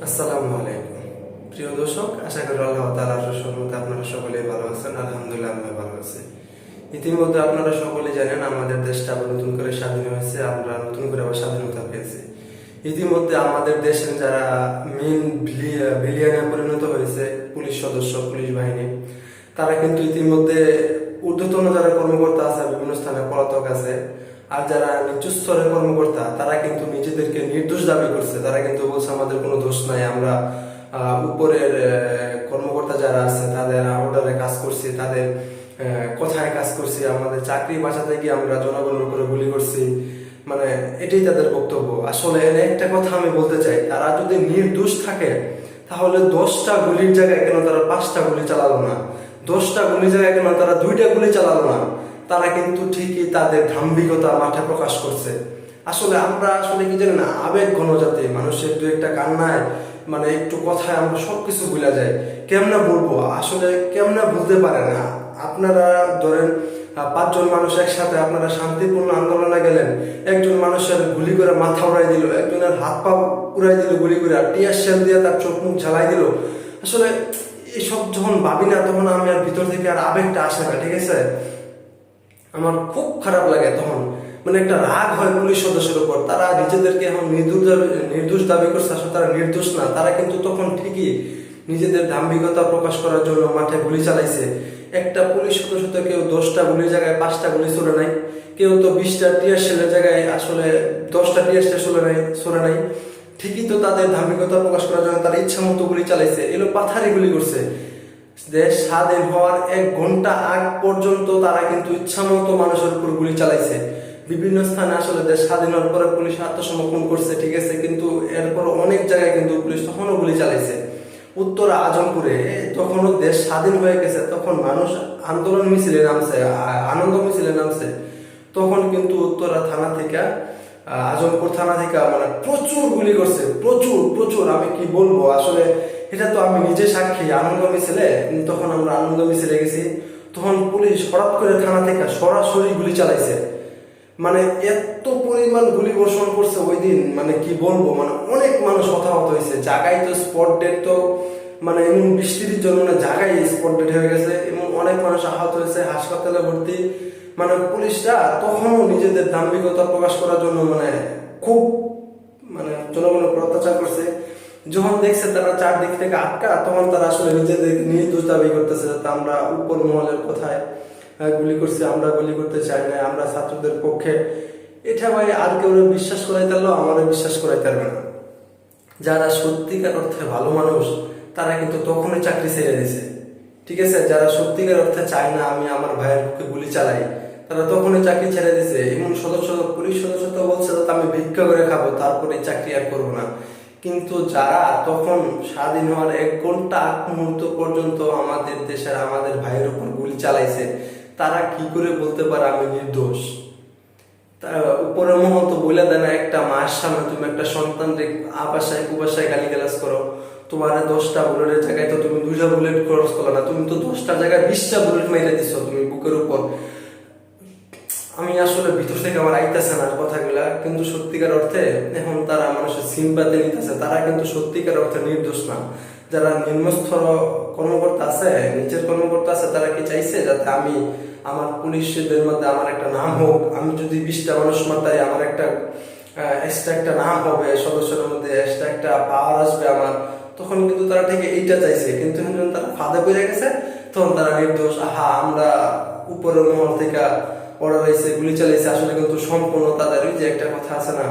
আসসালামু আলাইকুম প্রিয় দর্শক, আশা করি আল্লাহ তাআলার রহমতে আপনারা সকলেই ভালো আছেন। আলহামদুলিল্লাহ আমি ভালো আছি। ইতিমধ্যে আপনারা সকলে জানেন আমাদের দেশটা আবার নতুন করে স্বাধীন হয়েছে, আমরা নতুন করে আবার স্বাধীনতা পেয়েছি। ইতিমধ্যে আমাদের দেশের যারা মেন ভিলিয়ানে পরিণত হয়েছে পুলিশ সদস্য, পুলিশ বাহিনী, তারা কিন্তু ইতিমধ্যে ঊর্ধ্বতন যারা কর্মকর্তা আছে বিভিন্ন স্থানে পলাতক আছে। আর যারা নিচু স্তরের কর্মকর্তা তারা কিন্তু নিজেদেরকে নির্দোষ দাবি করছে। তারা কিন্তু বলছে আমাদের কোনো দোষ নাই, আমরা উপরের কর্মকর্তা যারা আছে তাদের অর্ডারে কাজ করছি, তাদের কথায় কাজ করছি, আমাদের চাকরি বাঁচাতে গিয়ে আমরা জনগণের উপরে গুলি করছি। মানে এটাই তাদের বক্তব্য। আসলে একটা কথা আমি বলতে চাই, তারা যদি নির্দোষ থাকে তাহলে 10টা গুলির জায়গায় কেন তারা 5টা গুলি চালালো না? 10টা গুলির জায়গায় কেন তারা 2টা গুলি চালালো না? তারা কিন্তু ঠিকই তাদের দাম্ভিকতা মাঠে প্রকাশ করছে। আসলে আমরা কি জানি না, আবেগ ঘন জাতি, মানুষের দু একটা কান্নায় মানে একটু কথায় আমরা সবকিছু ভুলে যাই। কেমনে বলবো, আসলে কেমনে বলতে পারে না। আপনারা ধরেন 5জন মানুষ একসাথে আপনারা শান্তিপূর্ণ আন্দোলনে গেলেন, একজন মানুষের গুলি করে মাথা উড়াই দিল, একজনের হাত পা উড়াই দিল গুলি করে, টিয়ার শেল দিয়ে তার চোখ মুখ ঝালাই দিল। আসলে এসব যখন ভাবি না তখন আমি আর ভিতর থেকে আর আবেগটা আসে না, ঠিক আছে? আমার খুব খারাপ লাগে তখন, মানে একটা রাগ হয় পুলিশ সদস্যের উপর। তারা নিজেদেরকে এখন নির্দোষ দাবি করছে, আসলে তারা নির্দোষ না। তারা কিন্তু তখন ঠিকই নিজেদের দাম্ভিকতা প্রকাশ করার জন্য মাঠে গুলি চালাইছে। একটা পুলিশ সদস্য তো কেউ 10টা গুলির জায়গায় 5টা গুলি ছুড়ে নাই, কেউ তো 20টা টিয়ার শেলের জায়গায় আসলে 10টা টিয়ার শেল ছুড়ে নাই। ঠিকই তো তাদের দাম্ভিকতা প্রকাশ করার জন্য তারা ইচ্ছা মতো গুলি চালাইছে, এলো পাথারি গুলি করছে। দেশ স্বাধীন হওয়ার 1 ঘন্টা আগ পর্যন্ত তারা কিন্তু ইচ্ছা মতো মানুষের উপর গুলি চালাইছে। বিভিন্ন স্থানে আসলে দেশ স্বাধীন হওয়ার পরে পুলিশ আত্মসমর্পণ করছে, ঠিক আছে, কিন্তু এরপর অনেক জায়গায় কিন্তু পুলিশ তখনও গুলি চালাইছে। উত্তর আজমপুরে তখনও দেশ স্বাধীন হয়ে গেছে, তখন মানুষ আন্দোলন মিছিলে নামছে, আনন্দ মিছিলে নামছে। তখন কিন্তু উত্তরা থানা থেকে আজমপুর থানা থেকে মানে প্রচুর গুলি করছে, প্রচুর প্রচুর। আমি কি বলবো, আসলে এটা তো আমি নিজে সাক্ষী। আনন্দ মিছিলে, তখন আমরা আনন্দ মিছিলে গেছি, তখন পুলিশ হঠাৎ করে থানা থেকে সরাসরি গুলি চালাইছে। মানে এত পরিমাণ গুলি বর্ষণ করছে ওই দিন, মানে কি বলবো, মানে অনেক মানুষ হতাহত হয়েছে। জায়গায় তো স্পট ডেট, তো মানে এমন বৃষ্টির জন্য না জায়গায় স্পট ডেট হয়ে গেছে, এবং অনেক মানুষ আহত হয়েছে, হাসপাতালে ভর্তি। মানে পুলিশরা তখনও নিজেদের দাম্ভিকতা প্রকাশ করার জন্য মানে খুব মানে জনগণের উপর অত্যাচার করছে। যখন দেখছে তারা চারদিক থেকে আটকা, তখন তারা আসলে নিজেদের নির্দোষ দাবি করতেছে, যাতে আমরা উপর মহলের কথায় গুলি করছি, আমরা গুলি করতে চাই না, আমরা ছাত্রদের পক্ষে। এটা ভাই আর কেউ বিশ্বাস করাইতে পারলো, আমারও বিশ্বাস করাইতে পারবে না। যারা সত্যিকার অর্থে ভালো মানুষ তারা কিন্তু তখনই চাকরি ছেড়ে দিছে, ঠিক আছে? যারা সত্যিকার অর্থে চায় না আমি আমার ভাইয়ের পক্ষে গুলি চালাই, তারা তখনই চাকরি ছেড়ে দিছে। এমন পুলিশ সদস্য তো বলছে যে আমি ভিক্ষা করে খাবো, তারপরে চাকরি আর করবো না। কিন্তু যারা তখন স্বাধীন হওয়ার 1 ঘন্টা আগ মুহূর্ত পর্যন্ত আমাদের দেশের আমাদের ভাইয়ের উপর গুলি চালাইছে, তারা কি করে বলতে পারে আমি নির্দোষ? উপরের মহল তো বলে দেয় না, একটা মায়ের সামনে তুমি একটা সন্তানকে আবাসায় কুবাসায় গালিগালাজ করো, তোমার 10টা বুলেটের জায়গায় তো তুমি 2টা বুলেট খরচ করো না, তুমি তো 10টার জায়গায় 20টা বুলেট মেরে দিছো তুমি বুকের উপর। আমি আসলে ভিতর থেকে আমার আইতেছে না কথাগুলা, কিন্তু সত্যিকার অর্থে এখন তারা মানুষের সিম্পাতি নিতেছে, তারা কিন্তু সত্যিকার অর্থে নির্দোষ না। যারা নিম্নস্তর কর্মকর্তা আছে, নিচের কর্মকর্তা আছে, তারা কি চাইছে যাতে আমি আমার পুলিশদের মধ্যে আমার একটা নাম হোক? আমি যদি 20টা মানুষ মারতাই আমার একটা এক্সট্রা একটা নাম হবে, সদস্যের মধ্যে এক্সট্রা একটা পাওয়ার আসবে আমার। তখন কিন্তু তারা ঠিক এইটা চাইছে, কিন্তু যখন তারা ফাঁদে পড়ে গেছে তখন তারা নির্দোষ। আহা, আমরা উপরের মহল থেকে অর্ডার হয়েছে, গুলি চালিয়েছে, আসলে কিন্তু সম্পূর্ণ তাদের ওই যে একটা কথা আছে না,